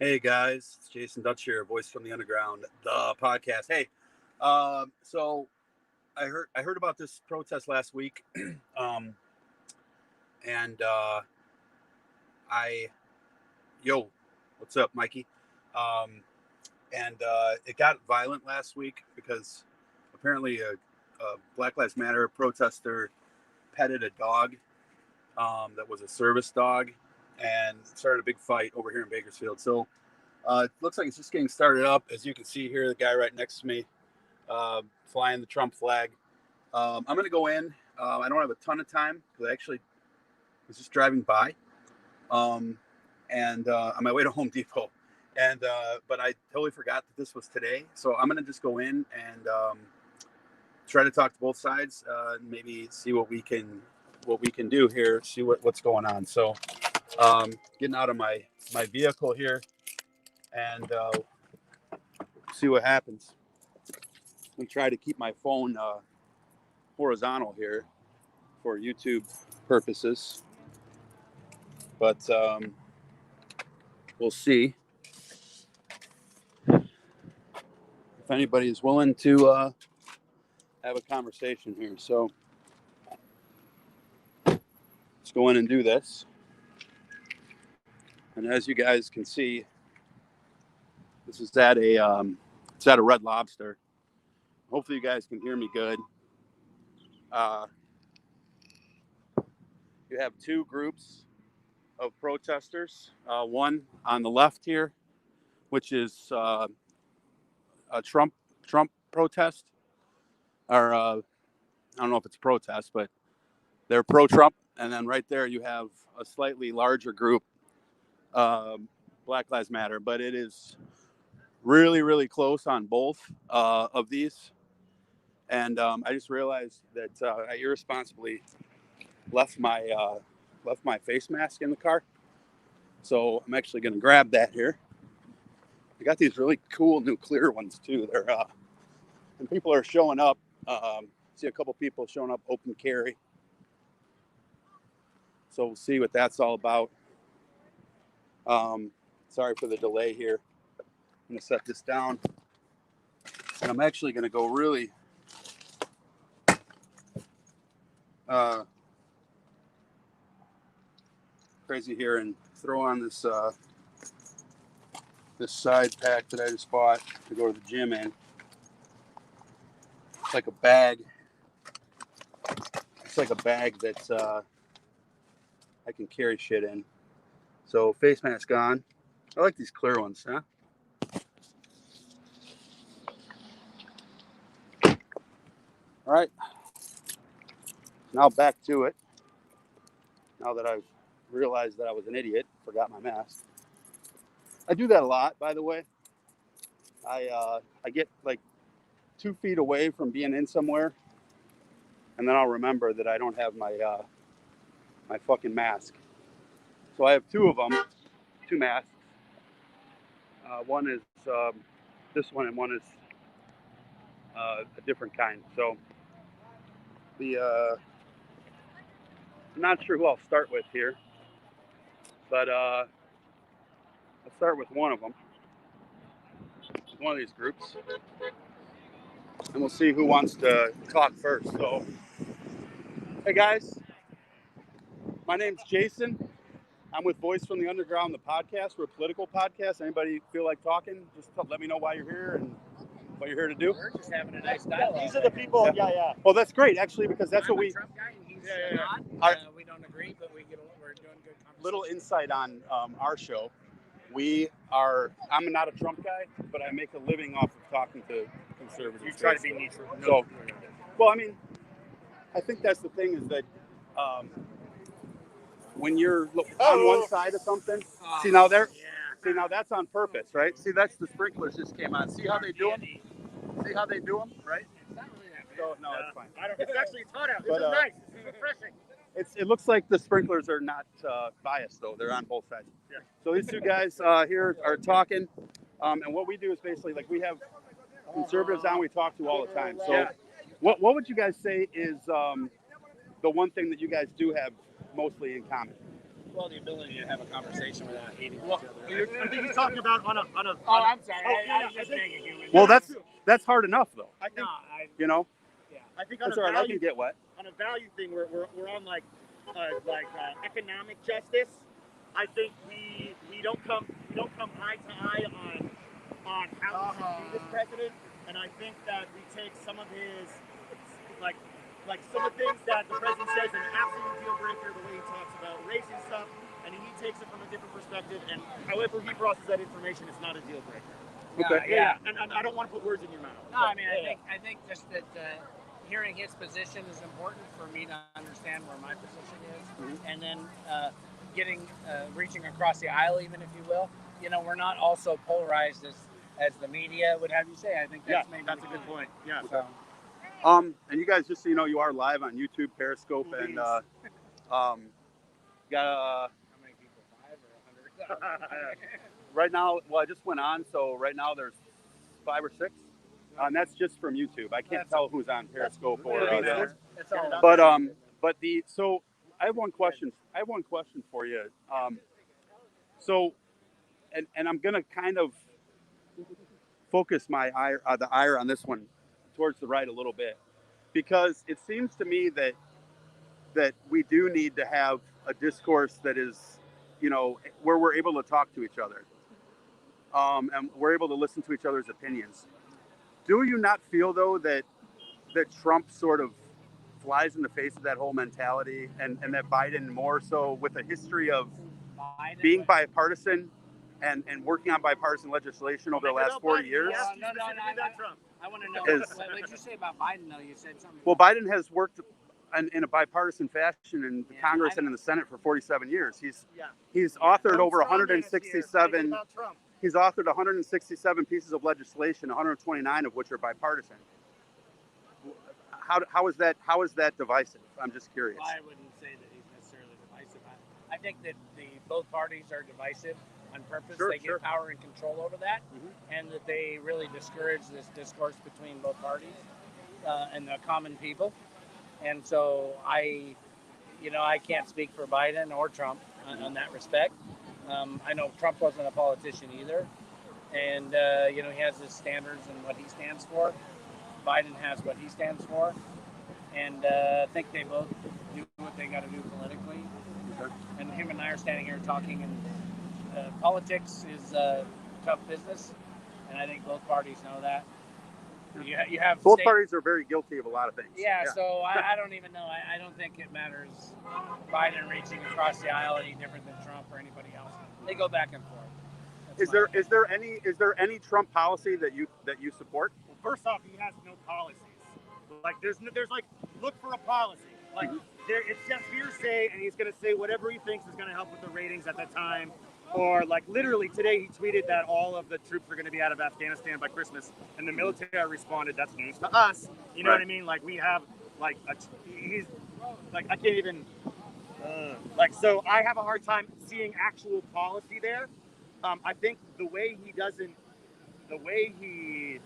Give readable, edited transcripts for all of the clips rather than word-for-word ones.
Hey guys, it's Jason Dutch here, voice from the underground, the podcast. Hey, so I heard about this protest last week, um, and I yo, what's up, Mikey? Um, and it got violent last week because apparently a Black Lives Matter protester petted a dog that was a service dog, and started a big fight over here in Bakersfield. So it looks like it's just getting started up. As you can see here, the guy right next to me flying the Trump flag. I'm going to go in. I don't have a ton of time because I actually was just driving by um, and on my way to Home Depot. And but I totally forgot that this was today. So I'm going to just go in and try to talk to both sides, maybe see what we can do here, see what's going on. So getting out of my vehicle here and see what happens. I'm try to keep my phone horizontal here for YouTube purposes, but we'll see if anybody is willing to have a conversation here. So let's go in and do this. And as you guys can see, this is at a Red Lobster. Hopefully, you guys can hear me good. Uh, you have two groups of protesters. One on the left here, which is a Trump protest, or I don't know if it's a protest, but they're pro-Trump. And then right there, you have a slightly larger group, Black Lives Matter. But it is really, really close on both of these. And I just realized that I irresponsibly left my face mask in the car. So I'm actually going to grab that here. I got these really cool new clear ones too. They're and people are showing up. See a couple people showing up open carry. So we'll see what that's all about. Sorry for the delay here. I'm going to set this down. And I'm actually going to go really crazy here and throw on this side pack that I just bought to go to the gym in. It's like a bag. It's like a bag that I can carry shit in. So face mask on. I like these clear ones, huh? All right. Now back to it. Now that I've realized that I was an idiot, forgot my mask. I do that a lot, by the way. I get like 2 feet away from being in somewhere, and then I'll remember that I don't have my fucking mask. So I have two of them, two masks. One is this one, and one is a different kind. So the I'm not sure who I'll start with here, but I'll start with one of them, one of these groups, and we'll see who wants to talk first. So, hey guys, my name's Jason. I'm with Voice from the Underground, the podcast. We're a political podcast. Anybody feel like talking? Just let me know why you're here and what you're here to do. We're just having a nice dialogue. These are the people. Yeah. Well, that's great, actually, because that's I'm what we. a Trump guy and he's Yeah. not. We don't agree, but we're doing good conversation. Little insight on our show. I'm not a Trump guy, but I make a living off of talking to conservatives. You try to be neutral. So, well, I mean, I think that's the thing is that when you're on one side of something, see now that's on purpose, right? See, that's the sprinklers just came on. See how they do them? See how they do them, right? It's not really that bad. So, no, it's fine. It's hot out. This But, is nice. This is refreshing. It looks like the sprinklers are not biased, though. They're on both sides. Yeah. So these two guys here are talking. And what we do is basically, like, we have conservatives on we talk to all the time. So Yeah. what would you guys say is the one thing that you guys do have mostly in common? Well, the ability to have a conversation without hating Well, each other. I think he's talking about on a. Oh, I'm sorry. Oh, I was yeah, just I think- being a human. Well, that's hard enough though. I think. No, You know, yeah. I think on that's a all right. I value can get wet. on a value thing, we're on like economic justice. I think we don't come eye to eye on how we should be this president, and I think that we take some of his like some of the things that the president says an absolute deal breaker, the way he talks about race and stuff, and he takes it from a different perspective, and however he processes that information, it's not a deal breaker. Okay. Yeah. And I don't want to put words in your mouth. No, I mean, I think just that hearing his position is important for me to understand where my position is, and then reaching across the aisle, even if you will. You know, we're not also polarized as the media would have you say. I think that's maybe that's the a good key. point. Yeah. So, And you guys, just so you know, you are live on YouTube, Periscope, and got how many people? 5 or 100? right now. Well, I just went on, so right now there's 5 or 6, and that's just from YouTube. I can't tell who's on Periscope or. It's all But so I have one question. For you. So, and I'm gonna kind of focus the ire on this one towards the right a little bit, because it seems to me that we do need to have a discourse that is, where we're able to talk to each other, and we're able to listen to each other's opinions. Do you not feel though that Trump sort of flies in the face of that whole mentality, and that Biden more so, with a history of being bipartisan and working on bipartisan legislation over the last 40 years? No, Trump. I want to know. What did you say about Biden, though? You said something. Well, Biden has worked in a bipartisan fashion in the Congress and in the Senate for 47 years. He's authored over 167. He's authored 167 pieces of legislation, 129 of which are bipartisan. How is that divisive? I'm just curious. Well, I wouldn't say that he's necessarily divisive. I think that both parties are divisive on purpose. They get power and control over that, and that they really discourage this discourse between both parties and the common people. And so I can't speak for Biden or Trump on that respect. I know Trump wasn't a politician either, and he has his standards and what he stands for. Biden has what he stands for, and I think they both do what they got to do politically. And him and I are standing here talking, and politics is tough business, and I think both parties know that. You have both parties are very guilty of a lot of things. Yeah. So I don't even know. I don't think it matters Biden reaching across the aisle any different than Trump or anybody else. They go back and forth. Is there any Trump policy that you support? Well, first off, he has no policies. Like there's like, look for a policy. Like it's just hearsay, and he's gonna say whatever he thinks is gonna help with the ratings at the time. Or like literally today, he tweeted that all of the troops are going to be out of Afghanistan by Christmas, and the military responded, "That's news to us." You know what I mean? Like we have like he's like I can't even so I have a hard time seeing actual policy there. I think the way he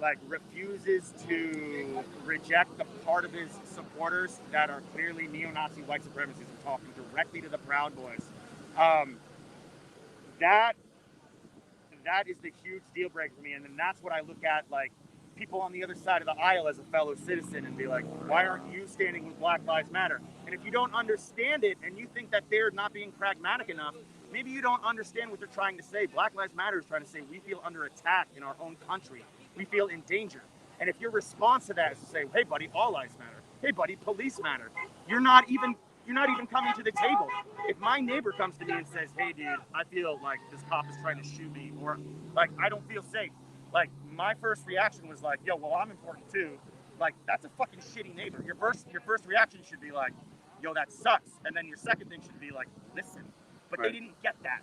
like refuses to reject the part of his supporters that are clearly neo-Nazi white supremacists and talking directly to the Proud Boys. That is the huge deal breaker for me, and then that's what I look at, like people on the other side of the aisle as a fellow citizen, and be like, why aren't you standing with Black Lives Matter? And if you don't understand it, and you think that they're not being pragmatic enough, maybe you don't understand what they're trying to say. Black Lives Matter is trying to say we feel under attack in our own country. We feel in danger. And if your response to that is to say, hey buddy, all lives matter. Hey buddy, police matter. You're not even coming to the table. If my neighbor comes to me and says, hey dude, I feel like this cop is trying to shoot me, or like I don't feel safe, like my first reaction was like, yo, well, I'm important too. Like that's a fucking shitty neighbor. Your first reaction should be like, yo, that sucks. And then your second thing should be like, listen. But they didn't get that.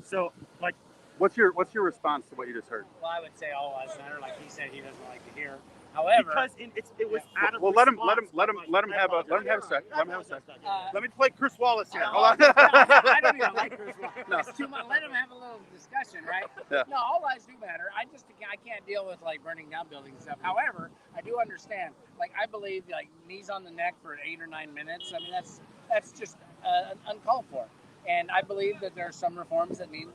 So like what's your response to what you just heard? Well, I would say all lives matter, like he said he doesn't like to hear. However, because it was out of well, let him have a sec. Let me play Chris Wallace here. Hold on. I don't even like Chris Wallace. No. It's too much. Let him have a little discussion, right? Yeah. No, all lives do matter. I can't deal with like burning down buildings and stuff. However, I do understand. Like I believe like knees on the neck for 8 or 9 minutes. I mean that's just uncalled for. And I believe that there are some reforms that need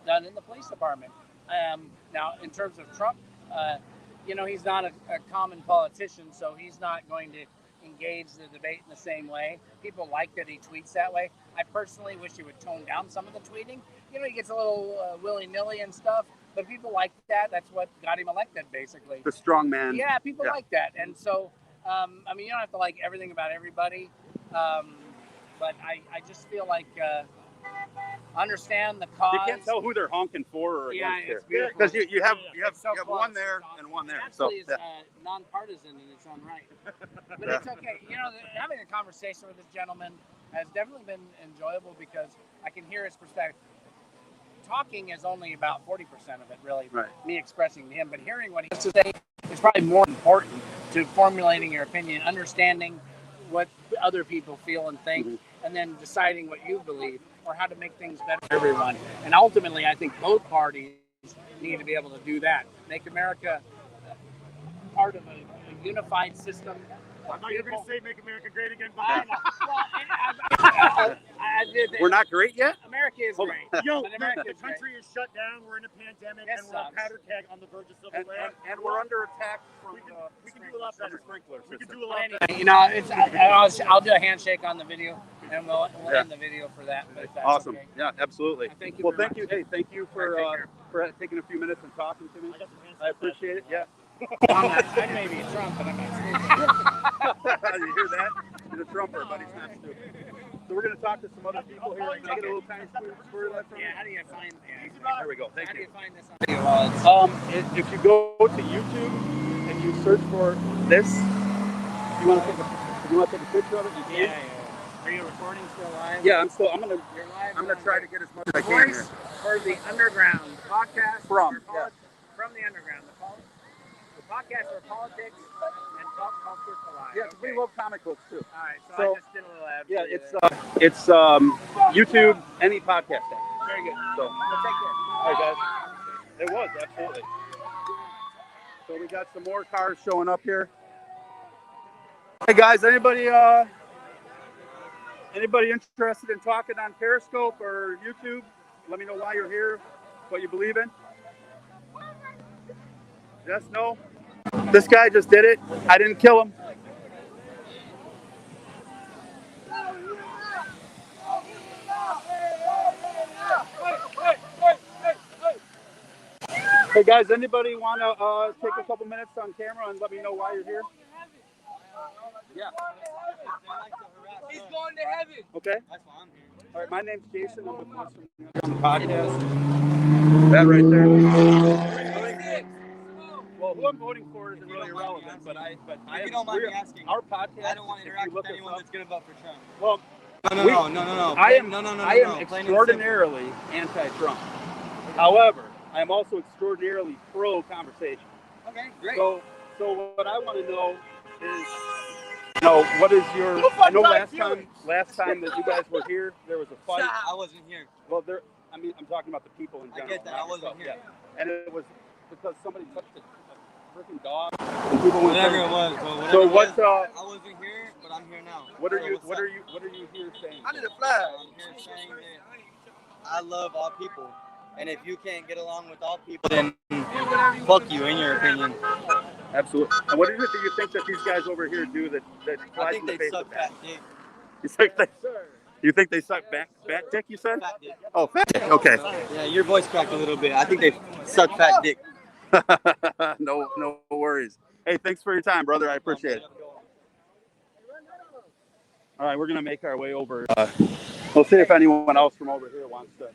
done in the police department. Now, in terms of Trump, he's not a common politician, so he's not going to engage the debate in the same way. People like that he tweets that way. I personally wish he would tone down some of the tweeting. He gets a little willy-nilly and stuff, but people like that. That's what got him elected, basically. The strong man. Yeah, people like that. And so, you don't have to like everything about everybody, but I just feel like understand the cause. You can't tell who they're honking for or against it's here. beautiful. Because you have so one there and one there. Actually, So it's nonpartisan in its own right. But it's okay. Having a conversation with this gentleman has definitely been enjoyable because I can hear his perspective. Talking is only about 40% of it, really, right. Me expressing to him. But hearing what he has to say is probably more important to formulating your opinion, understanding what other people feel and think, and then deciding what you believe or how to make things better for everyone. And ultimately, I think both parties need to be able to do that. Make America part of a unified system. I thought you were going to say make America great again. We're not great yet? America is great. Yo, but America the country is shut down. We're in a pandemic, and we're a powder keg on the verge of civil war. And we're under attack from we can do a lot better. Sprinklers. We can do a lot better. I'll do a handshake on the video, and we'll end the video for that. But if that's awesome. Okay. Yeah, absolutely. Thank you. Well, thank you. Hey, thank you for taking a few minutes and talking to me. I appreciate it. Yeah. I may be a Trump, but I'm not stupid. You hear that? He's a Trumper, but he's not stupid. So we're going to talk to some other people here. Can I get a little tiny spur of that from you? Yeah, how do you find There we go. Thank How you. do you find this on video? If you go to YouTube and you search for this, if you want to take a picture of it, you can. Yeah. Are you recording still live? Yeah, I'm You're live. gonna try to get as much as I can here. Voice for the Underground podcast. From the Underground. The podcast where politics and pop culture collide. Yeah, we love comic books too. All right, so I just did a little ad. Yeah, it's YouTube, any podcast app. Very good. So, Well, take care. all right, guys. It was absolutely. So we got some more cars showing up here. Hey guys, anybody interested in talking on Periscope or YouTube? Let me know why you're here, what you believe in. Yes, no? This guy just did it. I didn't kill him. Hey guys, anybody want to take a couple minutes on camera and let me know why you're here? Yeah. He's going to heaven. Okay. That's why I'm here. All right, my name's Jason. I'm with Voice from the podcast. That right there. Well, who I'm voting for isn't really irrelevant, but if you don't mind me asking, our podcast. I don't want to interact with anyone that's going to vote for Trump. Well, No. I am extraordinarily anti-Trump. However, I am also extraordinarily pro-conversation. Okay, great. So what I want to know is, what is your? I know last time that you guys were here, there was a fight. I wasn't here. Well, I'm talking about the people in general. I get that. I wasn't here. Yeah. And it was because somebody touched a freaking dog. And people went Whatever crazy. it was. Well, So what? I wasn't here, but I'm here now. What are So you what's up? here saying? I need a flag. I'm here saying that I love all people, and if you can't get along with all people, then fuck you, in your opinion. Absolutely. And what is it that you think that these guys over here do that I flies think in the they face suck of that? fat dick. You think they suck fat dick? You said? Fat dick. Oh, fat dick. Okay. Yeah, your voice cracked a little bit. I think they suck fat dick. No worries. Hey, thanks for your time, brother. I appreciate it. All right, we're gonna make our way over. We'll see if anyone else from over here wants to.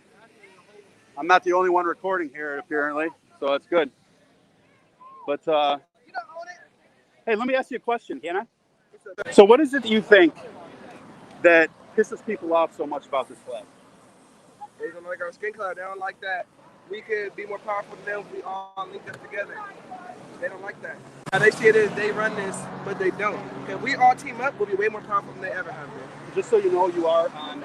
I'm not the only one recording here, apparently, so that's good. But hey, let me ask you a question, can I? So, what is it that you think that pisses people off so much about this flag? They don't like our skin color. They don't like that we could be more powerful than them if we all link up together. They don't like that. How they see it is they run this, but they don't. If we all team up, we'll be way more powerful than they ever have been. Just so you know, you are on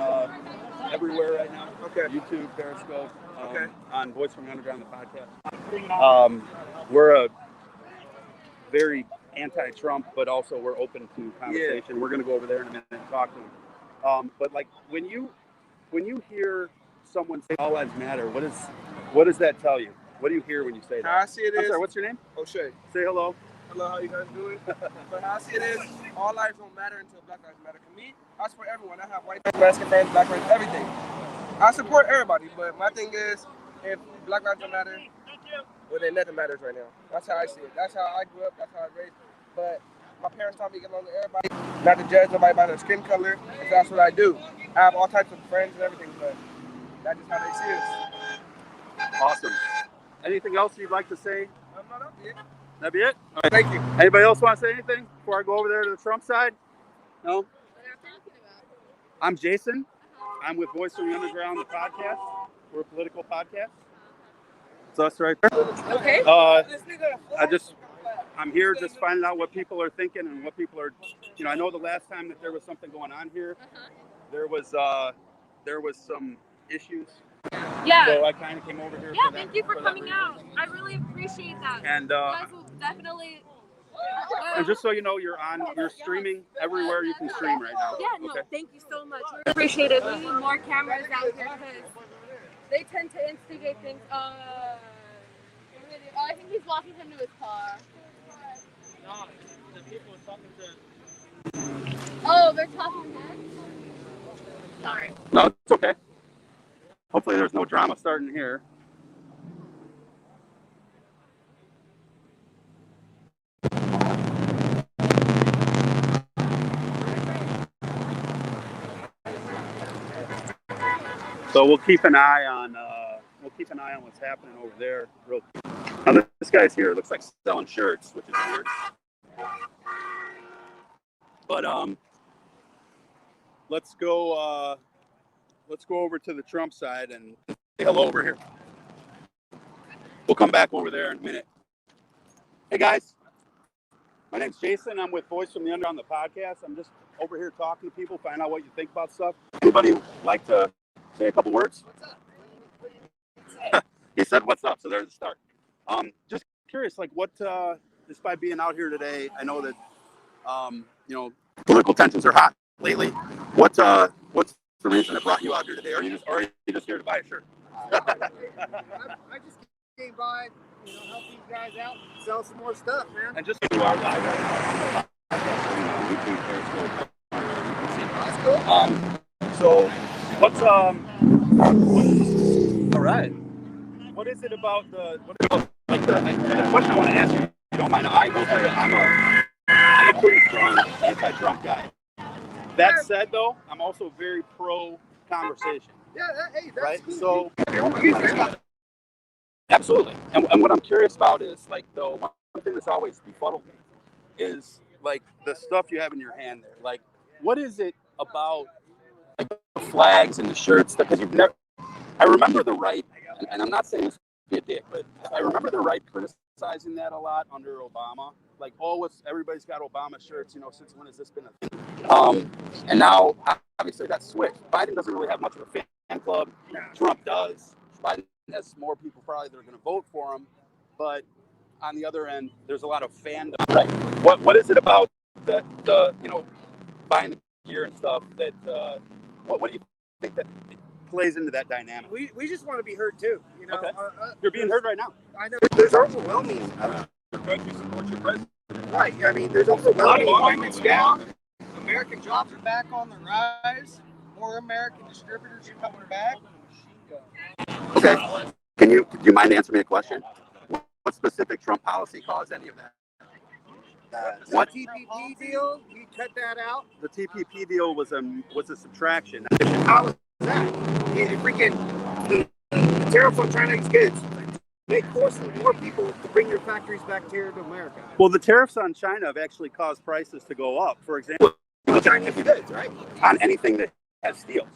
everywhere right now. Okay. YouTube, Periscope, okay. On Voice from the Underground, the podcast. We're a very anti-Trump, but also we're open to conversation. Yeah. We're going to go over there in a minute and talk to them. But like when you hear someone say all lives matter, what does that tell you? What do you hear when you say that? How I see it is. I'm sorry, what's your name? O'Shea. Say hello. Hello, how you guys doing? But how I see it is, all lives don't matter until Black Lives Matter. For me, I support everyone. I have white friends, Mexican friends, black friends, everything. I support everybody, but my thing is, if Black Lives don't matter, well then nothing matters right now. That's how I see it. That's how I grew up. That's how I was raised. But my parents taught me to get along with everybody, not to judge nobody by their skin color. And that's what I do. I have all types of friends and everything, but that's just how they see us. Awesome. Anything else you'd like to say? No, that'd be it. That'd be it? All right. Thank you. Anybody else want to say anything before I go over there to the Trump side? No? I'm Jason. I'm with Voice from the Underground, the podcast. We're a political podcast. It's us right there. Okay. I'm here just finding out what people are thinking and what people are, I know the last time that there was something going on here, there was some issues. Yeah. So I kind of came over here. Yeah, thank you for coming out. I really appreciate that. And you guys will definitely. And just so you know, you're streaming everywhere you can stream right now. Yeah, no, thank you so much. We appreciate it. We need more cameras out here because they tend to instigate things. I think he's walking him to his car. No, the people are talking to. Oh, they're talking next? Sorry. No, it's okay. Hopefully there's no drama starting here. So we'll keep an eye on what's happening over there. Real quick. Now this guy's here. Looks like selling shirts, which is weird. But let's go over to the Trump side and say hello over here. We'll come back over there in a minute. Hey guys, my name's Jason. I'm with Voice from the Underground, the podcast. I'm just over here talking to people, find out what you think about stuff. Anybody like to say a couple words? What's up? He said, "What's up?" So there's the start. Just curious, like, what? Just by being out here today, I know that political tensions are hot lately. What's the reason that brought you out here today? Are you just here to buy a shirt? I just came by, help these guys out, sell some more stuff, man. And just you are live. So what's all right? What is it about the question I want to ask you? If you don't mind, I will tell you, I'm a pretty strong anti-Trump guy. That said, though, I'm also very pro conversation. Yeah, hey, that's right. Cool. So absolutely. And what I'm curious about is like the one thing that's always befuddled me is like the stuff you have in your hand there. Like, what is it about like the flags and the shirts? Because I remember the right, and I'm not saying this to be a dick, but I remember the right criticizing that a lot under Obama. Like, everybody's got Obama shirts, since when has this been a thing? And now, obviously, that's switched. Biden doesn't really have much of a fan club. Trump does. Biden has more people probably that are going to vote for him. But on the other end, there's a lot of fandom. Right. What is it about the buying the gear and stuff that, what do you think that plays into that dynamic? We just want to be heard too. Okay. You're being heard right now. I know. There's overwhelming. Your country supports your president. Right. I mean, there's overwhelming. Employment's down. American jobs are back on the rise. More American distributors are coming back. Okay. Do you mind answering me a question? What specific Trump policy caused any of that? The TPP deal, we cut that out. The TPP deal was a subtraction. How was that? The freaking tariff on Chinese goods. They force more people to bring their factories back here to America. Well, the tariffs on China have actually caused prices to go up. For example, Chinese goods, right? On anything that has steel.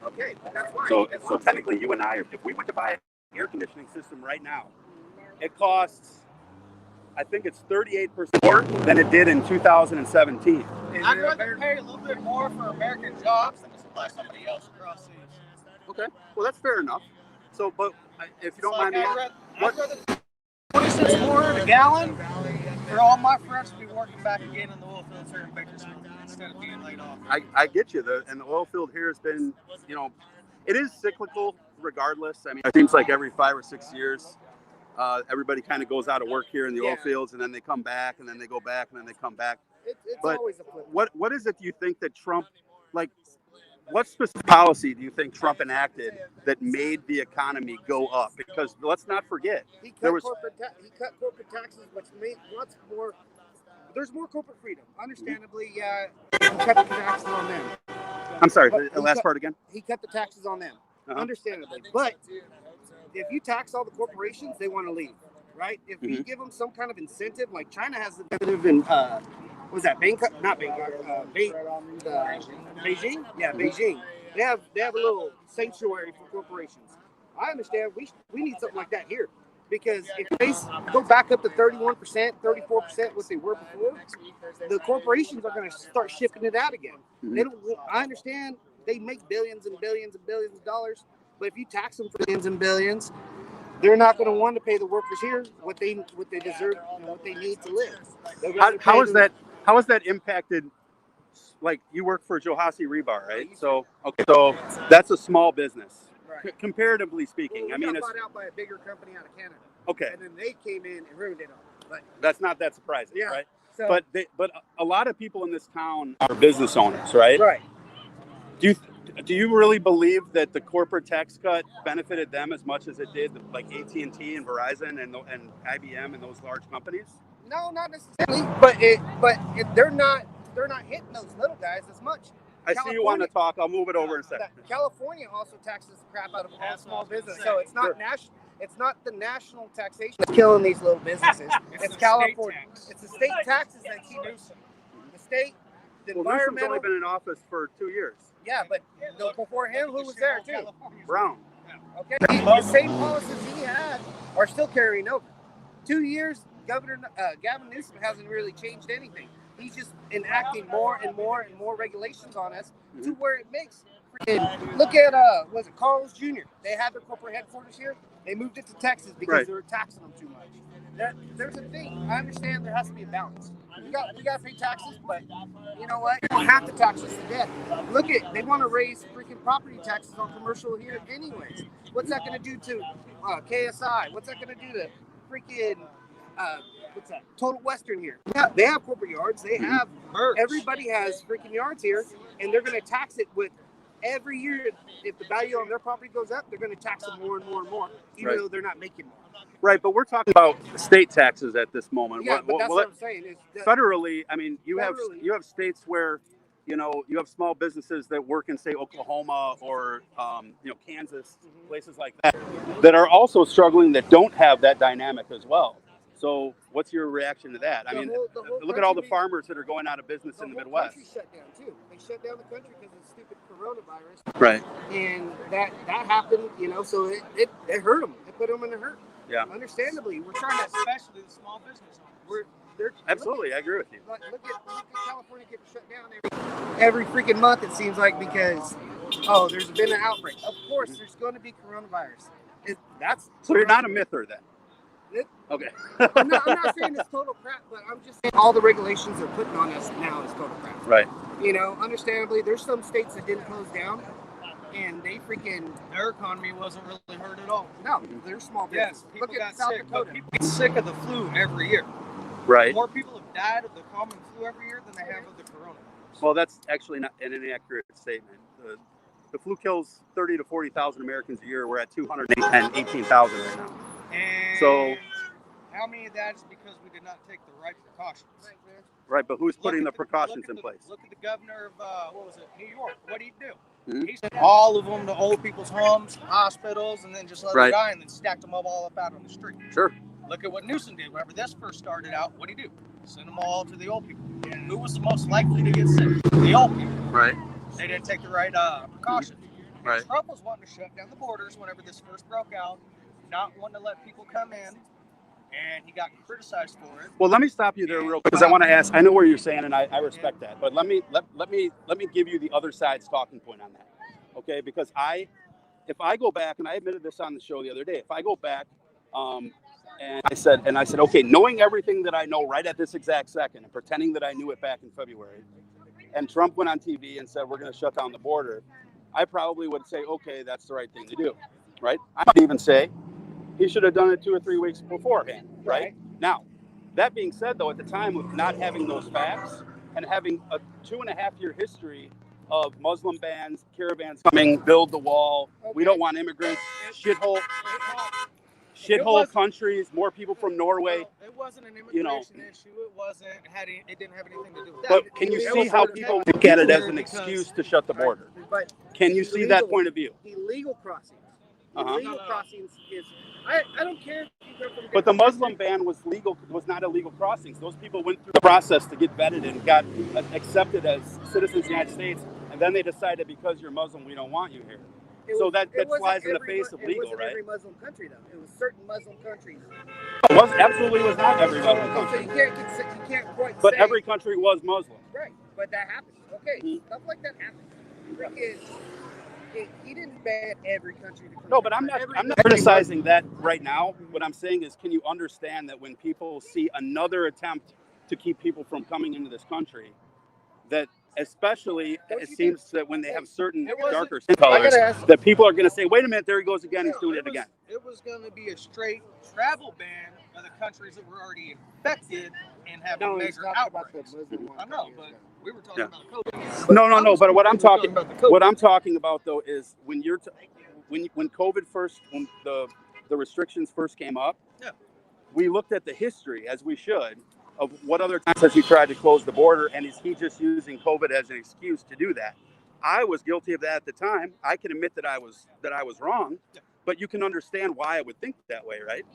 Okay, that's fine. So technically, you and I, if we went to buy an air conditioning system right now, it costs, I think it's 38% more than it did in 2017. I'd rather pay a little bit more for American jobs than to supply somebody else across seas. Okay, well that's fair enough. But if you don't mind me, I'd rather 20 cents more a gallon for all my friends to be working back again in the oil fields here in Bakersfield instead of being laid off. I get you. And the oil field here has been, it is cyclical regardless. I mean, it seems like every 5 or 6 years, everybody kind of goes out of work here in the oil fields, and then they come back, and then they go back, and then they come back. It's but always a flip. What is it you think that Trump, like, what specific policy do you think Trump enacted that made the economy go up? Because let's not forget, he cut corporate taxes, which made lots more. There's more corporate freedom. Understandably, yeah, he cut the taxes on them. I'm sorry, the last part again? He cut the taxes on them, understandably. But if you tax all the corporations, they want to leave, right? If you give them some kind of incentive, like China has an incentive in, was that Bangkok? Not Bangkok, Beijing? Yeah, Beijing. They have a little sanctuary for corporations. I understand we need something like that here. Because if they go back up to 31%, 34%, what they were before, the corporations are going to start shipping it out again. They don't. I understand they make billions and billions and billions of dollars, but if you tax them for billions and billions, they're not going to want to pay the workers here what they deserve and what they need to live. How is that impacted? Like, you work for Johasi Rebar, right? So that's a small business. Right. Comparatively speaking, well, we got bought out by a bigger company out of Canada. Okay. And then they came in and ruined it all. But that's not that surprising, right? So, but a lot of people in this town are business owners, right? Right. Do you really believe that the corporate tax cut benefited them as much as it did like AT&T and Verizon and IBM and those large companies? No, not necessarily. But they're not hitting those little guys as much. I see you want to talk. I'll move it over in a second. California also taxes the crap out of all small business, so it's not national. It's not the national taxation that's killing these little businesses. It's California. It's the state taxes that keep Newsom. The state, the environmental. Newsom's only been in office for 2 years. Yeah, but before him, who was there too? Brown. Okay, the same policies he had are still carrying over. 2 years, Governor Gavin Newsom hasn't really changed anything. He's just enacting more and more and more regulations on us to where it makes. Look at was it Carl's Jr. They had their corporate headquarters here. They moved it to Texas because they were taxing them too much. There's a thing. I understand there has to be a balance. We got to pay taxes, but you know what? You don't have to tax us to death. Look at they want to raise freaking property taxes on commercial here, anyways. What's that going to do to KSI? What's that going to do to freaking what's that? Total Western here. Yeah, they have corporate yards. They have everybody has freaking yards here, and they're going to tax it with every year. If the value on their property goes up, they're going to tax them more and more and more, even though they're not making more. Right, but we're talking about state taxes at this moment. Yeah, but that's what I'm saying. Federally, I mean, you have states where you have small businesses that work in, say, Oklahoma or Kansas, places like that are also struggling that don't have that dynamic as well. So what's your reaction to that? I mean, look at all the farmers that are going out of business in the Midwest. The country shut down too. They shut down the country because of the stupid coronavirus. Right. And that happened, so it hurt them. It put them in a hurt. Yeah. Understandably, we're trying to, especially the small business owners. Absolutely, I agree with you. Look at California getting shut down every freaking month. It seems like because there's been an outbreak. Of course, there's going to be coronavirus. So you're not a myther then. Okay. I'm not saying it's total crap, but I'm just saying all the regulations they're putting on us now is total crap. Right. Understandably, there's some states that didn't close down, and their economy wasn't really hurt at all. No, they're small business. Yes, look at South Dakota. People get sick of the flu every year. Right. More people have died of the common flu every year than they have of the coronavirus. Well, that's actually not an inaccurate statement. The flu kills 30 to 40,000 Americans a year. We're at 218,000 right now. And so, how many of that is because we did not take the right precautions? Right, but who's putting the precautions in place? Look at the governor of, New York. What did he do? He sent all of them to old people's homes, hospitals, and then just let them die and then stacked them all up out on the street. Sure. Look at what Newsom did. Whenever this first started out, what did he do? Send them all to the old people. And who was the most likely to get sick? The old people. Right. They didn't take the right precautions. Right. Trump was wanting to shut down the borders whenever this first broke out, not wanting to let people come in, and he got criticized for it. Well, let me stop you there real quick because I want to ask. I know what you're saying, and I respect that, but let me give you the other side's talking point on that, okay? Because if I go back, and I admitted this on the show the other day, if I go back And I said, okay, knowing everything that I know right at this exact second and pretending that I knew it back in February, and Trump went on TV and said, we're going to shut down the border, I probably would say, okay, that's the right thing to do, right? I might even say he should have done it 2 or 3 weeks beforehand, right? Now, that being said, though, at the time of not having those facts and having a 2.5-year history of Muslim bans, caravans coming, build the wall, we don't want immigrants, shithole countries, more people from Norway. Well, it wasn't an immigration issue. It didn't have anything to do with that. But can you see how people look at it as an excuse to shut the border? But can you see that point of view? Illegal crossings. Illegal crossings is. I don't care if you come from. But the Muslim ban was legal. Was not illegal crossings. Those people went through the process to get vetted and got accepted as citizens of the United States, and then they decided because you're Muslim, we don't want you here. So that flies in the face of legal, right? Every Muslim country, though. It was certain Muslim countries. It absolutely was not every Muslim country. So you can't quite but say. Every country was Muslim. Right, but that happens. Okay, stuff like that happens. He didn't ban every country. No, but I'm not criticizing that right now. What I'm saying is, can you understand that when people see another attempt to keep people from coming into this country, that especially it seems that when they have certain darker skin colors, that people are going to say, wait a minute, there he goes again, he's doing it again. It was going to be a straight travel ban of the countries that were already infected and have major outbreaks. I know, but we were talking about COVID. No. But what I'm talking about though is when when COVID first, when the restrictions first came up, we looked at the history, as we should, of what other times has he tried to close the border, and is he just using COVID as an excuse to do that? I was guilty of that at the time. I can admit that I was wrong, but you can understand why I would think that way, right?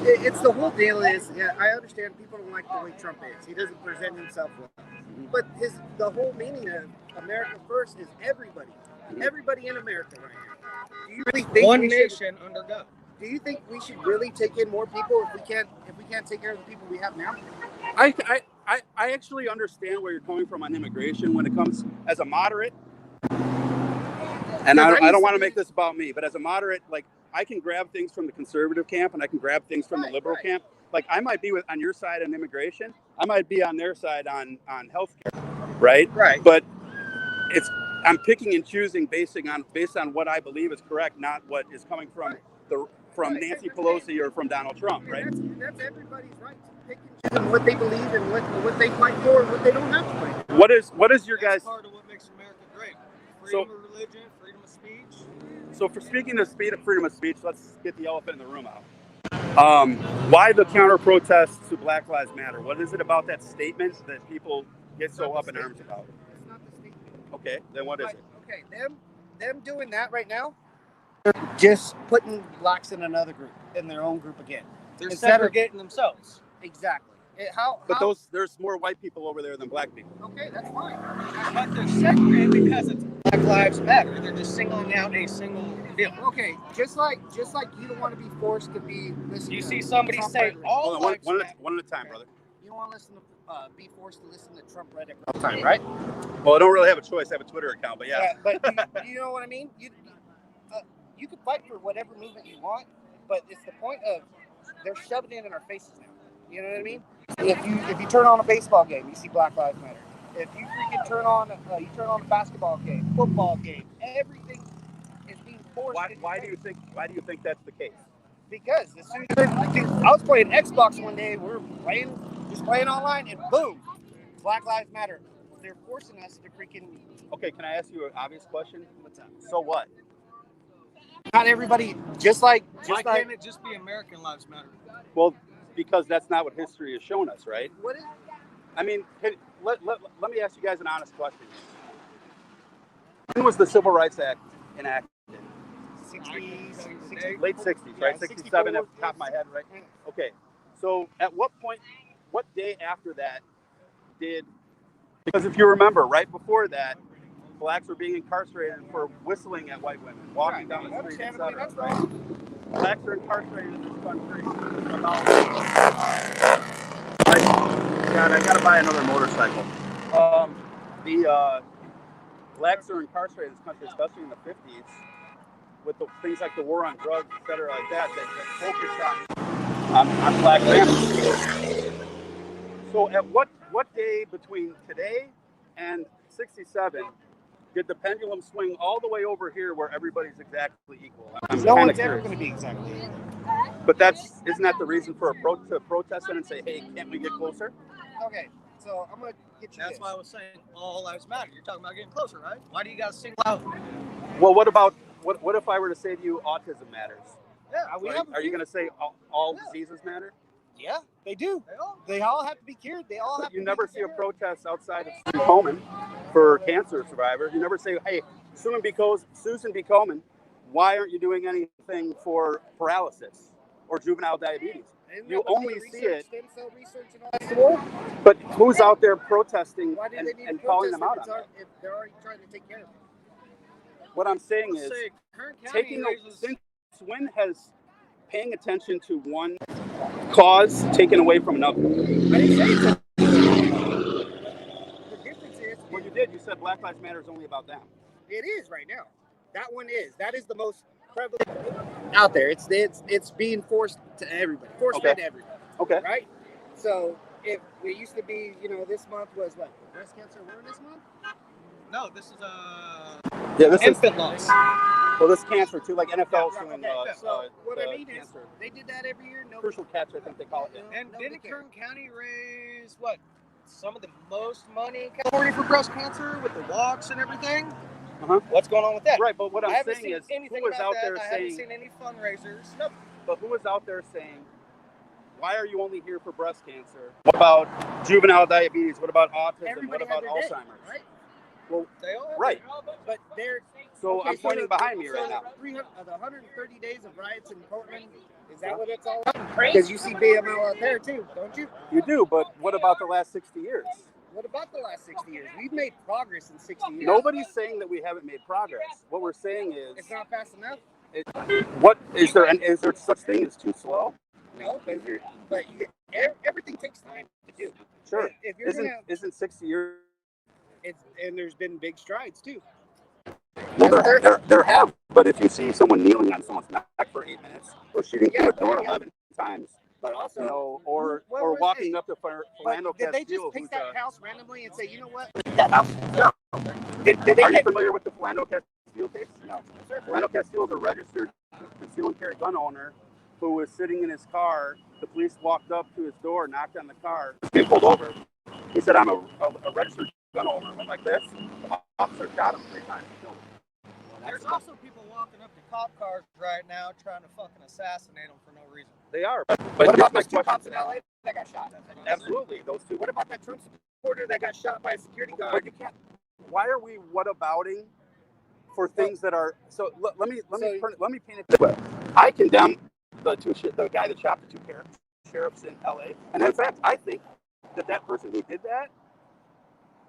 It's the whole deal is, I understand people don't like the way Trump is. He doesn't present himself well. But the whole meaning of America First is everybody. Everybody in America right now. Do you really think one nation under God? Do you think we should really take in more people if we can't take care of the people we have now? I actually understand where you're coming from on immigration when it comes as a moderate. And I don't want to make this about me, but as a moderate, like, I can grab things from the conservative camp and I can grab things from the liberal camp. Like, I might be on your side on immigration. I might be on their side on healthcare, right? Right. But I'm picking and choosing based on what I believe is correct, not what is coming from Nancy Pelosi or from Donald Trump, right? That's everybody's right to pick and choose what they believe and what they fight for and what they don't have to fight for. What is your guys? That's part of what makes America great. Freedom of religion, freedom of speech. So for speaking of freedom of speech, let's get the elephant in the room out. Why the counter protests to Black Lives Matter? What is it about that statement that people get so up in arms about? It's not the statement. Okay, then what is it? Okay, them doing that right now, they're just putting blacks in another group, in their own group again. They're segregating themselves. Exactly. There's more white people over there than black people. Okay, that's fine. But they're segregated because it's Black Lives Matter. They're just singling out a single deal. Okay, just like you don't want to be forced to be listening. You see somebody say all lives one matter. at a time, brother. You don't want to be forced to listen to Trump rhetoric all the time, right? Well, I don't really have a choice. I have a Twitter account, but yeah. But you know what I mean? You can fight for whatever movement you want, but it's the point of they're shoving it in our faces now. You know what I mean? If you turn on a baseball game, you see Black Lives Matter. If you freaking turn on a basketball game, football game, everything is being forced. Why do you think that's the case? Because as soon as I was playing Xbox one day, we're just playing online, and boom, Black Lives Matter. They're forcing us to freaking. Okay, can I ask you an obvious question? What's that? So what? Not everybody, Why can't it just be American Lives Matter? Well, because that's not what history has shown us, right? What is? I mean, let me ask you guys an honest question. When was the Civil Rights Act enacted? 60s, late 60s, right? 67 off the top of my head, right? Okay. So at what point, what day after that because if you remember, right before that, blacks were being incarcerated for whistling at white women, walking down the street, etc. Right? Blacks are incarcerated in this country. God, I gotta buy another motorcycle. The blacks are incarcerated in this country, especially in the 50s, with the things like the war on drugs, et cetera, like that focused on Black families. So at what day between today and 67 did the pendulum swing all the way over here where everybody's exactly equal? No one's ever going to be exactly equal. But isn't that the reason for to protest it and say, hey, can't we get closer? Okay, so I'm going to get you That's why I was saying all lives matter. You're talking about getting closer, right? Why do you guys single out? Well, what if I were to say to you, autism matters? Yeah, are you going to say all diseases matter? Yeah, they do. They all have to be cured. They all have You to never be see a protest outside of Susan Komen for cancer survivors. You never say, hey, Susan B. Komen, why aren't you doing anything for paralysis or juvenile diabetes? You only see it. Stem cell research and all that. But who's out there protesting Why do they need and to calling protest them out on that? if they're already trying to take care of it? What I'm saying is, since when has paying attention to one cause taken away from another? I didn't say it's the difference is. Well, you did. You said Black Lives Matter is only about them. It is right now. That is the most prevalent out there. It's being forced to everybody. Fed to everybody. Okay. Right? So if it used to be, this month was what? Breast cancer awareness month? No, this is infant loss. Well, this cancer too, like NFL's doing. So what I mean is, they did that every year. Crucial catch, I think they call it. And didn't Kern County raise some of the most money in California for breast cancer with the walks and everything? Uh-huh. What's going on with that? Right, but what I'm saying is, who is out there saying? I haven't seen any fundraisers. No, but who is out there saying, why are you only here for breast cancer? What about juvenile diabetes? What about autism? What about Alzheimer's? Right? Well, they all have right. But they're I'm pointing behind me right now. The 130 days of riots in Portland, is that what it's all about? Because you see BML out there too, don't you? You do, but what about the last 60 years? What about the last 60 years? We've made progress in 60 years. Nobody's saying that we haven't made progress. What we're saying is it's not fast enough. Is there such thing as too slow? No, but everything takes time to do. Sure. If you're isn't 60 years? And there's been big strides too. Well, there have. But if you see someone kneeling on someone's neck for 8 minutes, or shooting through a door 11 times, but also, or walking up to Fernando Castillo. Did they just pick that house randomly and say, you know what? That house? No. Are you familiar with the Fernando Castillo case? No. Fernando Castillo is a registered concealed and carry gun owner who was sitting in his car. The police walked up to his door, knocked on the car, and pulled over. He said, I'm a registered gun owner. Went like this. The officer shot him 3 times. There's also people walking up to cop cars right now trying to fucking assassinate them for no reason. They are. But what about those 2 cops in LA that got shot? Absolutely, those 2. What about that Trump supporter that got shot by a security guard? But you can't. Why are we whatabouting for things that are so? Let me paint it this way. I condemn the guy that shot the 2 sheriffs in LA, and in fact, I think that person who did that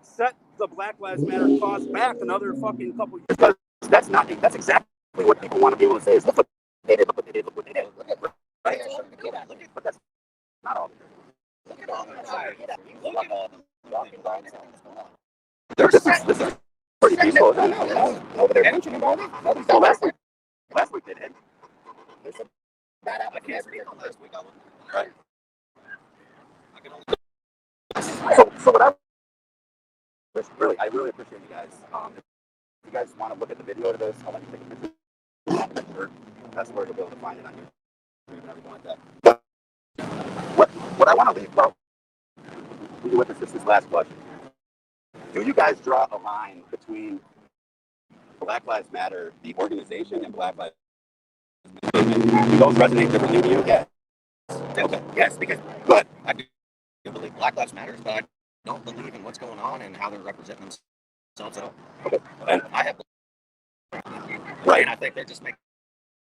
set the Black Lives Matter cause back another fucking couple years. Because that's exactly what people want to be able to say is look what they did, look what they did, look what they did. Right? But that's not all. Look at all the look at all the walking dogs. This is pretty peaceful. Over there mentioning about it. No, last week they did. There's some bad applicants. Last week I was right. So what I really appreciate you guys. If you guys want to look at the video of this, I'll let you take a picture. That's where you'll be able to find it on YouTube and everything like that. But what I want to leave about with this last question. Do you guys draw a line between Black Lives Matter, the organization, and Black Lives Matter? Do those resonate differently to you? Yes. Okay. Yes, because but I do believe Black Lives Matter, but I don't believe in what's going on and how they're representing themselves at all. Okay. And I have right. And I think they're just making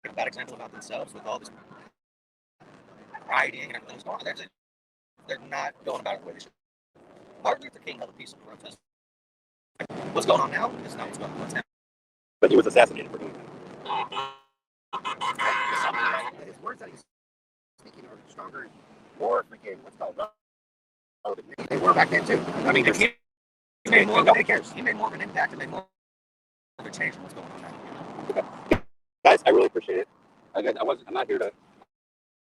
a bad example about themselves with all this rioting and everything that's going on. They're not going about it the way they should. Martin Luther King held a peaceful protest. What's going on now is not what's going on. What's happening. But he was assassinated for doing that. His words that he's speaking are stronger, more freaking what's called relevant. They were back then too. I mean, he made more. Nobody cares. He made more of an impact and made more of a change in what's going on now. guys, I really appreciate it. I'm not here to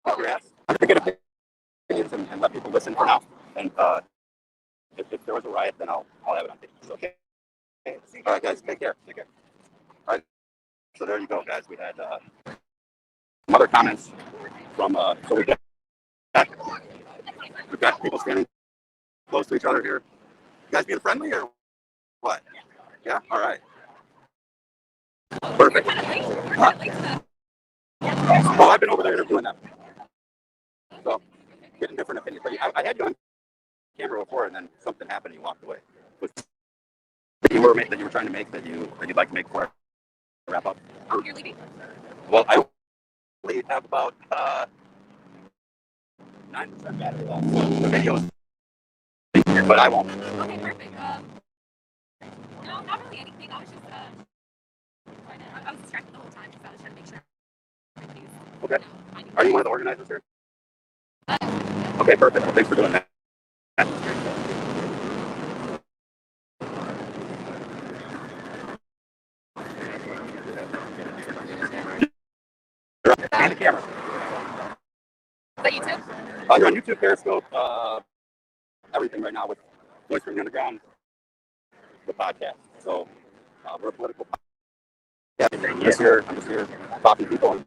cut your ass. I'm here to get opinions and let people listen for now. And if there was a riot, then I'll have it on tape. Okay. All right, guys, take care. All right. So there you go, guys. We had some other comments from so we've got people standing close to each other here. You guys being friendly or what? Yeah. All right. Perfect. Oh, I've been over there interviewing them. So getting different opinions. But I had you on camera before, and then something happened, and you walked away. That you were trying to make that you'd like to make before I wrap up. Oh, you're leaving? Well, I only have about 9% battery left. The videos, but I won't. Okay, perfect. No, not really anything. I was just I was distracted the whole time because I was trying to make sure. Okay. Are you one of the organizers here? Okay, perfect. Well, thanks for doing that. And the camera. Is that YouTube? You're on YouTube, Periscope, everything right now with Voice from the Underground, the podcast. So we're a political podcast. I'm just here talking to people and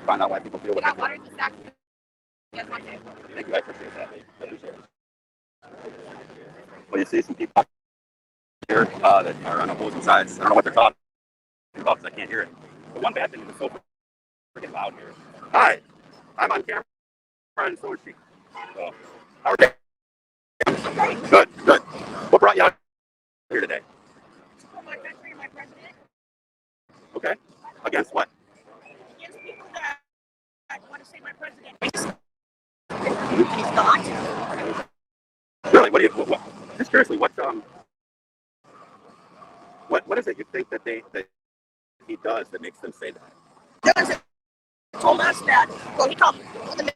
find out why people feel what they feel. Thank you, I appreciate that. I appreciate it. Well, you see some people here that are on opposing sides. I don't know what they're talking about because I can't hear it. But one bad thing is it's so freaking loud here. Hi, I'm on camera and so is she. So, how are you? Good. What brought you out here today? My country and my president. Okay. Against what? Against people that want to say my president. He's not. Really? What just curiously, what is it you think that he does that makes them say that? Doesn't told us that. Well, he called the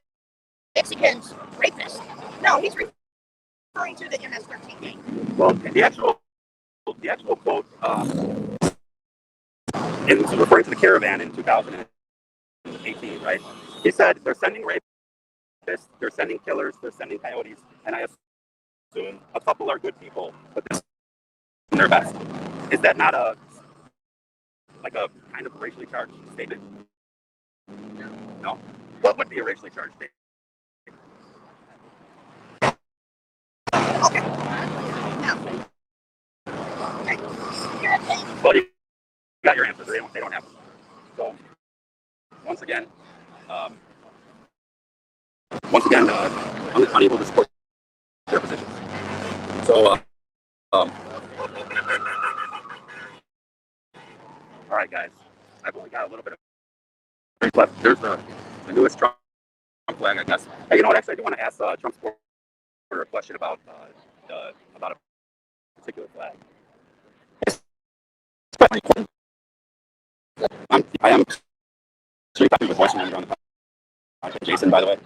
Mexicans rapists. No, he's referring to the MS-13 gang. Well, the actual quote it was referring to the caravan in 2018, right? He said they're sending rapists, they're sending killers, they're sending coyotes, and I assume a couple are good people, but they're doing their best. Is that not a kind of racially charged statement? No. What would be a racially charged statement? Okay. No. Okay. Well, you got your answers. They don't have them. So, once again, I'm unable to support their positions. So, all right, guys. I've only got a little bit of break left. There's the newest Trump flag, I guess. Hey, you know what? Actually, I do want to ask Trump supporter a question about a particular flag. I am talking with Voice from the Underground. Jason, by the way.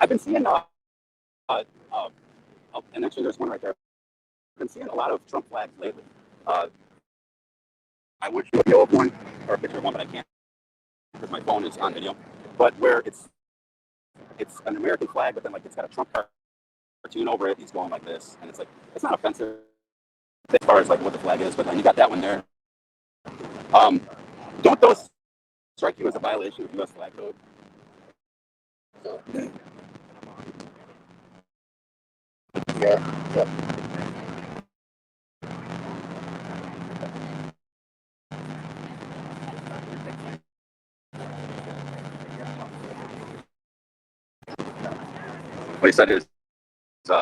I've been seeing, and actually there's one right there. I've been seeing a lot of Trump flags lately. I would show a video of one or a picture of one, but I can't because my phone is on video. But where it's an American flag, but then it's got a Trump cartoon over it. He's going like this, and it's not offensive as far as what the flag is, but then you got that one there. Don't those strike you as a violation of U.S. flag code? Yeah. What he said is he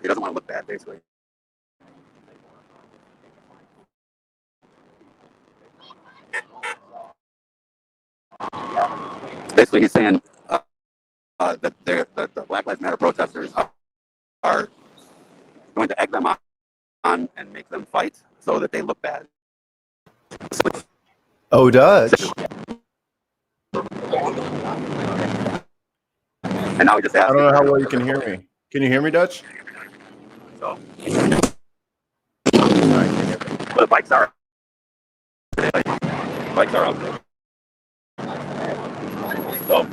doesn't want to look bad, basically. Basically, he's saying that the Black Lives Matter protesters are going to egg them on and make them fight so that they look bad. Oh, Dutch. And now we just asked. I don't know how well you can hear me. Can you hear me, Dutch? So, the bikes are. Bikes are out there. So,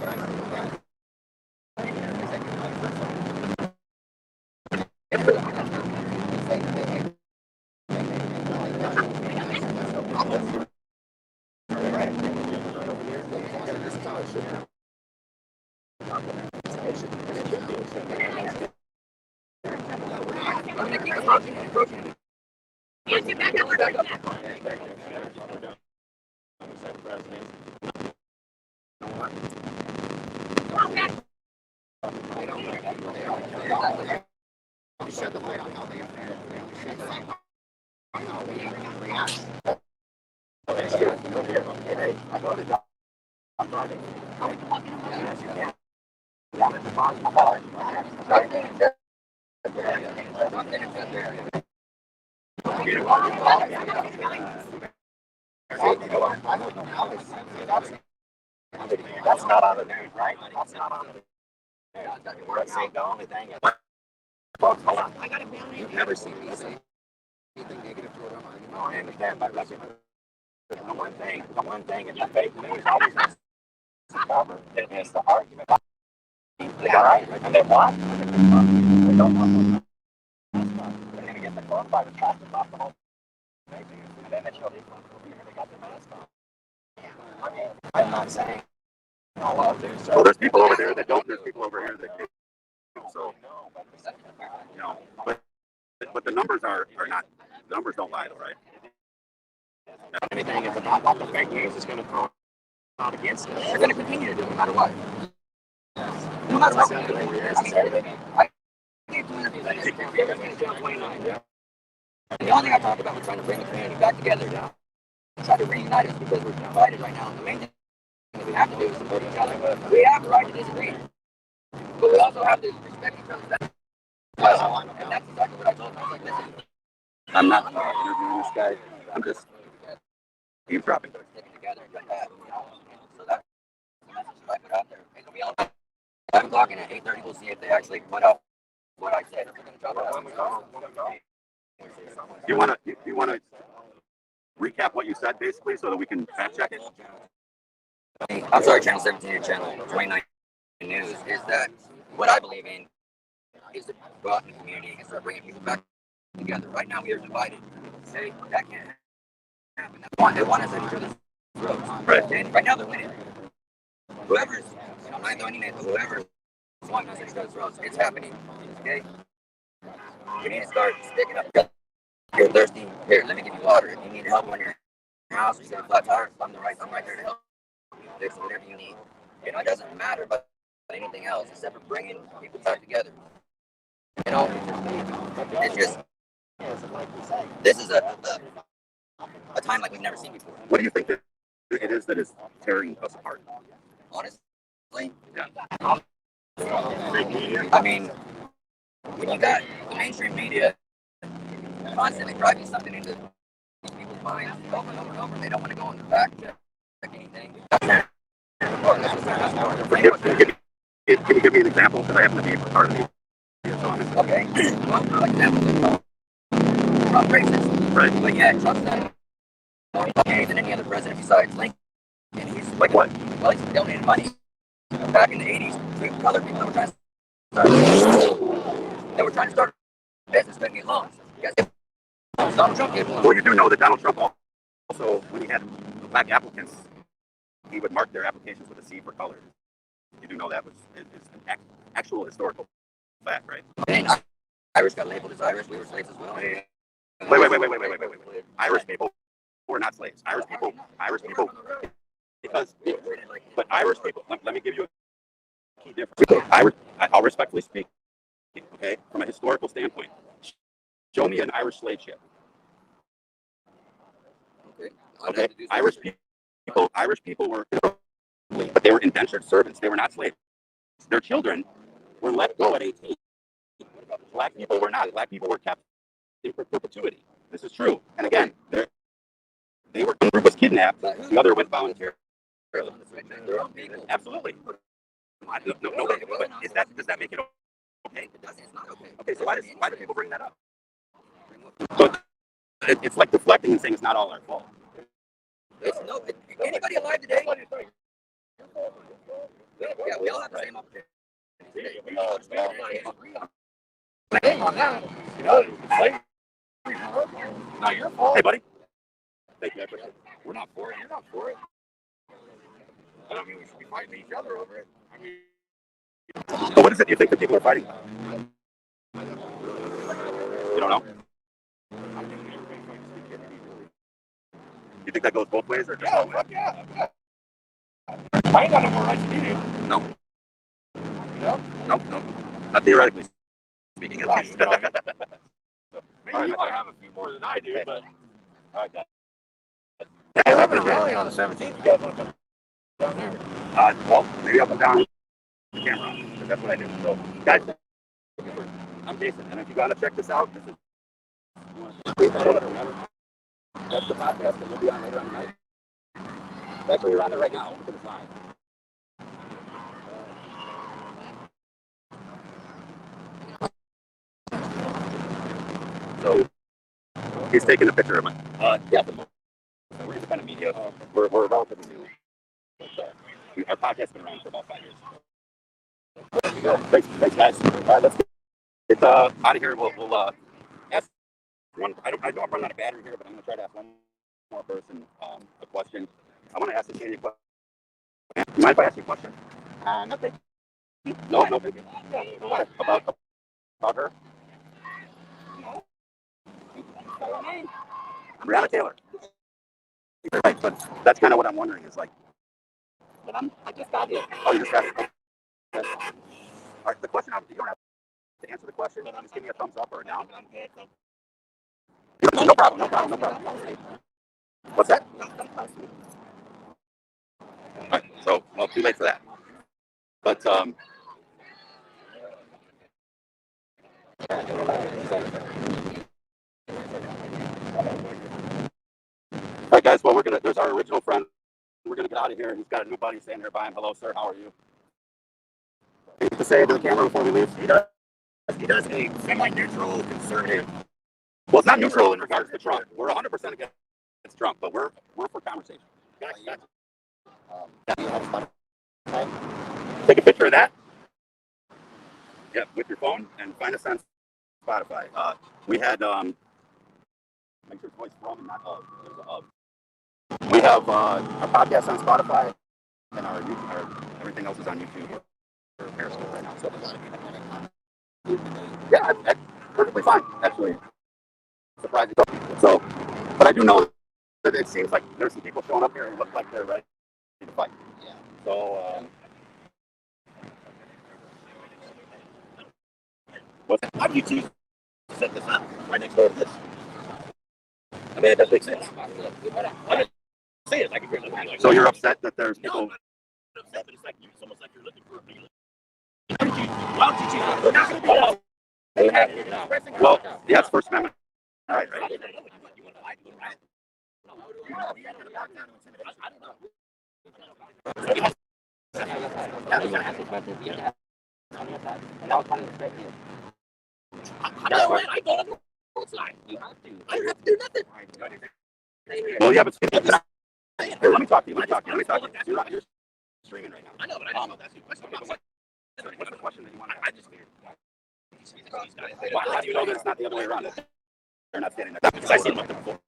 that's not on the news, right? That's not on the news. The only thing is, folks, hold on. I got a feeling you've never seen me say anything negative to it. No, I understand, but listen, the one thing is the fake news always has to cover. It is the argument. They got right, and they want. They don't want. They're going to get the phone by the traffic off the whole thing, and then they show these ones over here. They got their mask on. I mean, I'm not saying. Well, there's people over there that don't. There's people over here that do. So, you know, but the numbers are not. The numbers don't lie, though, right? Anything is about the fake news is going to throw out against us. They're going to continue to do it no matter what. No matter what. I can't do interviews. I just can't figure it out. 29. The only thing I talk about, we're trying to bring the community back together now. Try to reunite us because we're divided right now. And the main thing that we have to do is support each other. We have the right to disagree, but we also have to respect each other. And that's exactly what I told him. I was like, listen, I'm not interviewing this guy. I'm just eavesdropping. Sticking together like that, you know. So that's the message that I put out there. It'll be on 11 o'clock and at 8:30 we'll see if they actually put up what I said. You want to recap what you said basically so that we can fact check it? I'm sorry, Channel 17 and Channel 29 News is that what I believe in is to go out in the community and start bringing people back together. Right now we are divided. Say that can't happen. They want us at each other's throats. Right. And right now they're winning. Whoever's, I'm not doing it, whoever's wanting us at each other's throats, it's happening. Okay? We need to start sticking up. You're thirsty? Here, let me give you water. If you need help on your house or a flat tire, I'm right there to help you fix whatever you need. You know, it doesn't matter about anything else except for bringing people back together. You know, it's just, this is a time like we've never seen before. What do you think that it is that is tearing us apart? Honestly, yeah. I mean, when you got the mainstream media constantly driving something into people's minds over and over and over, they don't want to go in the fact check anything. Can you give me an example? Because I happen to be part of the media. Okay. Well, for example, Trump racist. Right. But yeah, Trump's not more okay than any other president besides Lincoln. And he's like what? Well, he's donated money back in the 80s to other people that were trying to start a business, couldn't get loans. Donald Trump gave loans. Well, you do know that Donald Trump also, when he had black applicants, he would mark their applications with a C for color. You do know that was an actual historical fact, right? And Irish got labeled as Irish. We were slaves as well. Wait. Irish people were not slaves. Irish people, because, but Irish people, let me give you a key difference. I'll respectfully speak, okay, from a historical standpoint. Show me an Irish slave ship. Okay. Irish people were, but they were indentured servants. They were not slaves. Their children were let go at 18. Black people were not. Black people were kept in perpetuity. This is true. And again, one group was kidnapped, the other went voluntarily. Absolutely. No, but does that make it okay? It's not okay. Okay, so why do people bring that up? So it's like deflecting and saying it's not all our fault. No, anybody alive today? Yeah, we all have the same opportunity. We all agree on on that. You know, it's not your fault. Hey, buddy. Thank you. We're not for it. You're not for it. I don't mean we should be fighting each other over it. I mean, So what is it you think the people are fighting? You don't know? You think that goes both ways, or just one way? yeah. I ain't got no more rights than you do. No. No? No. Not theoretically speaking, at least. Maybe you might have a few more than I do, but. All right, guys. Hey, we're having a rally on the 17th. You guys want to come down there? Well, maybe I'll come down the camera, because that's what I do. So, guys, I'm Jason, and if you gotta check this out, this is that's the podcast that we'll be on later on tonight. Actually, we're on there right now because it's live. So he's taking a picture of my. Yeah, we're just kind of media. We're relatively new. Our podcast has been around for about 5 years. Thanks, guys. All right, let's get out of here. We'll ask one. I know I'm running out of battery here, but I'm going to try to ask one more person a question. I want to ask the Shady a question. You mind if I ask you a question? Nothing. No big deal. About her? Brianna Taylor. Right, but that's kind of what I'm wondering is like. But I just got here. Oh, you just got it. All right, the question, you don't have to answer the question. Just give me a thumbs up or a down. No problem. What's that? All right, so, well, too late for that. But, all right, guys, well, there's our original friend. We're going to get out of here. He's got a new buddy standing there by him. Hello, sir. How are you? Anything to say to the camera before we leave? He does a semi-neutral, conservative. Well, it's not neutral in regards to Trump. We're 100% against Trump, but we're for conversation. Gotcha. Take a picture of that. Yep, with your phone, and find us on Spotify. We had make sure voice from, not of. There's a of. We have our podcast on Spotify, and our YouTube, everything else is on YouTube or Periscope right now. So, yeah, that's perfectly fine. Actually, surprising. So, but I do know that it seems like there's some people showing up here and look like they're ready to fight. Yeah. So, how do you choose to set this up right next door to this? I mean, it does make sense. So you're upset that there's people. No, I'm not upset, but it's almost like you're looking for a meal. Why don't you choose? We're not going to be well, yeah, it's First Amendment. All right. You want to fight? You want to riot? I don't know. You have to. I don't have to do nothing. Well, yeah, but here, let me talk to you. You're streaming right now. I know, but I don't know if that's your question. What's the question that you want? I just figured. How do you know that it's not the other way around? They're not standing there. Because I see them before.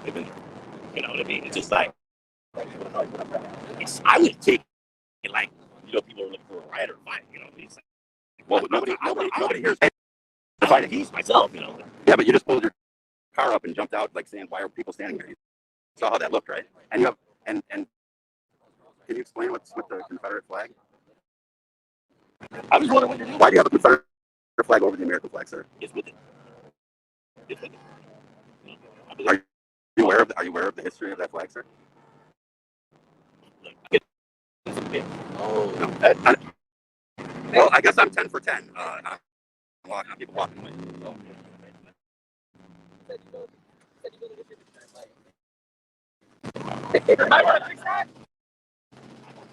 They've been, you know what I mean? It's just like, I would take it like, people are looking for a riot or a fight, It's like, well, nobody hears fight against myself, Yeah, but you just pulled your car up and jumped out, like saying, why are people standing here? You saw how that looked, right? And you have, and can you explain what's with the Confederate flag? I was wondering what you're doing. Why do you have a Confederate flag over the American flag, sir? It's with it. It's with it. Are you aware of the history of that flag, sir? No. Well, I guess I'm 10 for 10. People walking away. So.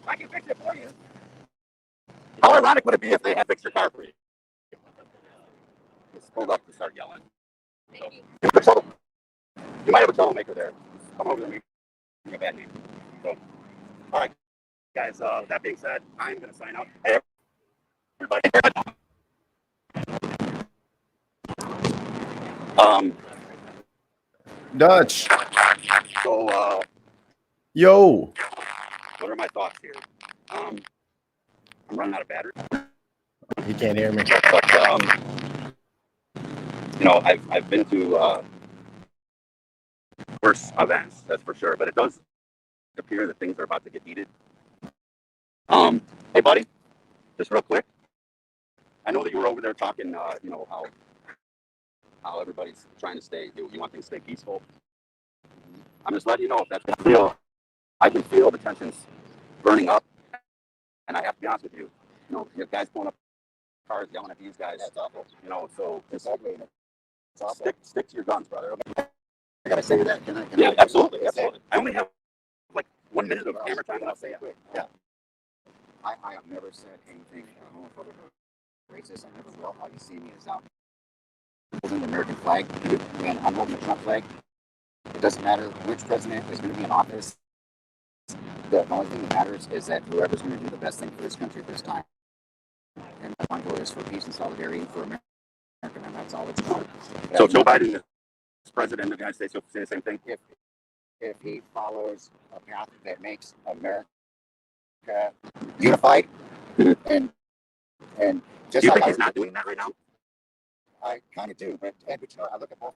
I can fix it for you. How ironic would it be if they had fixed your car for you? Just pulled up and start yelling. So, you might have a troublemaker there. Come over to me. a bad name. So, all right, guys. That being said, I'm going to sign out. Hey, everybody. Dutch. So, Yo. what are my thoughts here? I'm running out of battery. He can't hear me. But you know, I've been to worse events, that's for sure. But it does appear that things are about to get heated. Hey, buddy, just real quick. I know that you were over there talking, you know, how everybody's trying to stay. You want things to stay peaceful. I'm just letting you know if that's the feel. I can feel the tensions burning up, and I have to be honest with you. You know, you have guys pulling up cars, yelling at these guys. That's awful. You know, so just stick to your guns, brother. I gotta say that. Can Yeah, I absolutely. I only have like 1 minute of camera time, and I'll say it. Yeah. I have never said anything homophobic or racist. I never will. All you see me is out holding the American flag, and I'm holding the Trump flag. It doesn't matter which president is going to be in office. The only thing that matters is that whoever's going to do the best thing for this country at this time. And my goal is for peace and solidarity for America, and that's all it's about. So Joe Biden is president of the United States. You'll say the same thing. If he follows a path that makes America unified, and just Do you like think he's not doing that right now? I kind of do, but you know, I look at both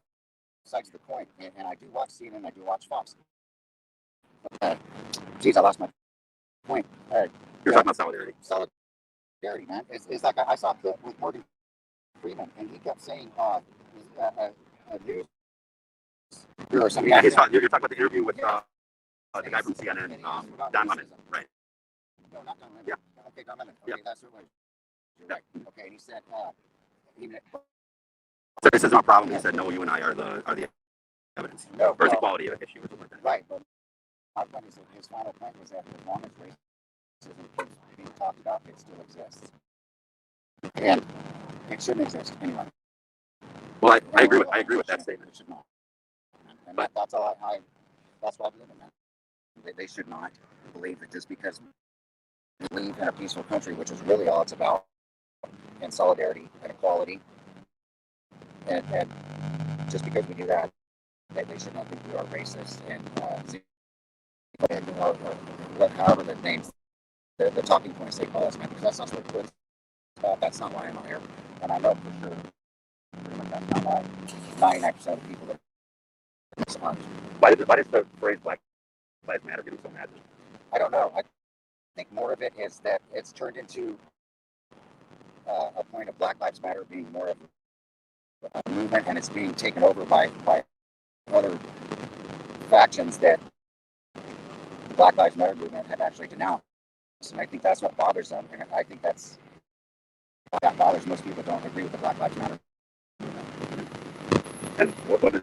sides of the coin, and I do watch CNN, I do watch Fox. Geez, I lost my point. You're talking about solidarity. Solidarity, man. It's like I saw a clip with Morgan Freeman, and he kept saying, a news or something. Yeah, you're talking about the interview with the guy from CNN, Don Lemon, right? No, not Don Lemon. Yeah. Okay, Don Lemon. Okay, Yeah. that's what it was. You're right. Okay, and he said, So this isn't a problem. He said, no, you and I are the evidence. No, or it's equality issue or something like that. Right, but my point is that his final point was that as long as racism is being talked about, it still exists. And it shouldn't exist anyway. Well, I agree with that statement. It should not. And that's all that's why I believe in that. They should not believe that just because we live in a peaceful country, which is really all it's about, and solidarity and equality, and just because we do that, they should not think we are racist and however the names, the talking points they call us, man, because that's not what it's about. That's not why I'm out here, and I know for sure that's not why 99% of the people that respond. Why does the phrase Black Lives Matter get so mad? I don't know. I think more of it is that it's turned into a point of Black Lives Matter being more of a movement, and it's being taken over by other factions that the Black Lives Matter movement have actually denounced. And I think that's what bothers them. And I think that bothers most people who don't agree with the Black Lives Matter movement. And what is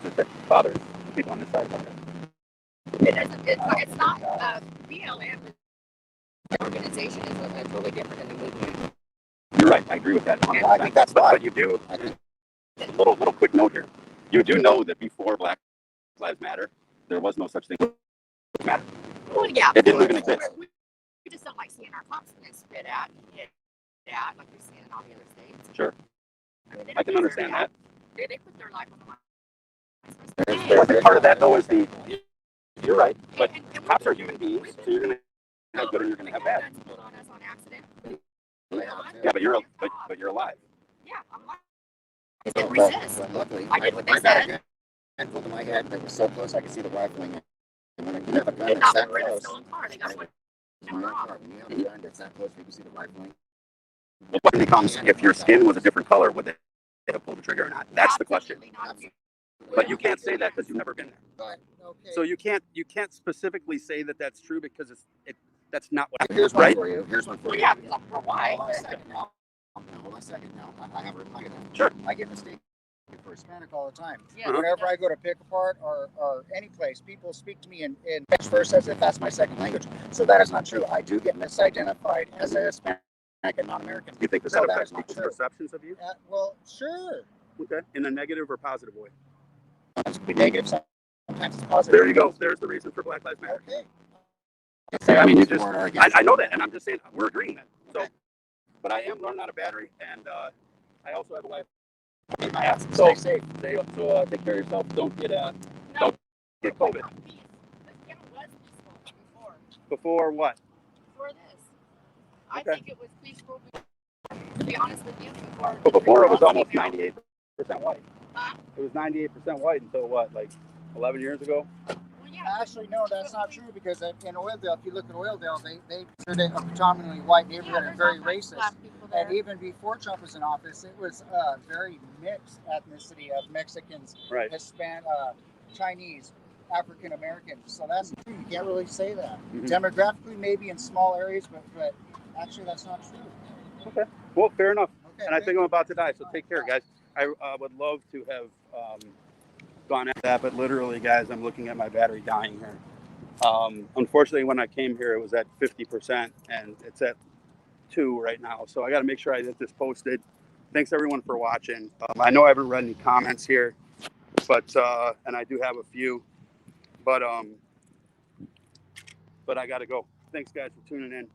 it that bothers people on this side about it? It's not BLM. The organization is totally different than the movement. You're right. I agree with that. I think that's why. But you do. Little quick note here. You do know that before Black Lives Matter, there was no such thing as matter. Well, yeah. It didn't even exist. We just don't like seeing our cops get spit at, like we see in all the other states. Sure. I can understand that. They put their life on the line. Part of that, though, is you're right, but cops are human beings, so you're going to have good and you're going to have bad. On us on accident. Yeah, but you're alive. Yeah, I'm alive. I didn't resist. But luckily, I did what they I got said. a gun to my head that was so close I could see the rifling. And when you have a gun They that's thought that we were in a close, stolen car. They got away. when you have a gun that's that close, you can see the rifling. The question becomes, if your skin was a different color, would they have pulled the trigger or not? That's the question. But you can't say that because you've never been there. But okay. So you can't specifically say that that's true because that's not what Here's one right? for you. Here's one for you. Yeah, because I'm for why. Hold on a second now. Hold on a second now. I have a reminder. Sure. I get mistaken for Hispanic all the time. Yeah. Whenever I go to pick apart or any place, people speak to me in Spanish first as if that's my second language. So that is not true. I do get misidentified as a Hispanic and non-American. Do you think that So that affects is not people's true. perceptions of you? Well, sure. Okay. In a negative or positive way? It's be negative sometimes it's positive. There you go. There's the reason for Black Lives Matter. Okay. I mean, you just, I know that, and I'm just saying we're agreeing that. So, but I am learning on a battery, and I also have a wife. So Stay safe. So take care of yourself. Don't get COVID. This camp was peaceful before. Before what? Before this. I Okay. think it was peaceful, to be honest with you. But before it was almost 98% white. Huh? It was 98% white until what, like 11 years ago? Well, yeah. Actually, no, that's not true because in Oildale, if you look at Oildale, they consider it a predominantly white neighborhood and very racist. And even before Trump was in office, it was a very mixed ethnicity of Mexicans, Right. Hispanic, Chinese, African Americans. So that's true. You can't really say that. Mhm. Demographically, maybe in small areas, but actually, that's not true. Okay. Well, fair enough. Okay, And I think I'm about to die, so take care, guys. I would love to have gone at that, but literally, guys, I'm looking at my battery dying here. Unfortunately, when I came here, it was at 50%, and it's at 2 right now. So I got to make sure I get this posted. Thanks, everyone, for watching. I know I haven't read any comments here, but and I do have a few, but I got to go. Thanks, guys, for tuning in.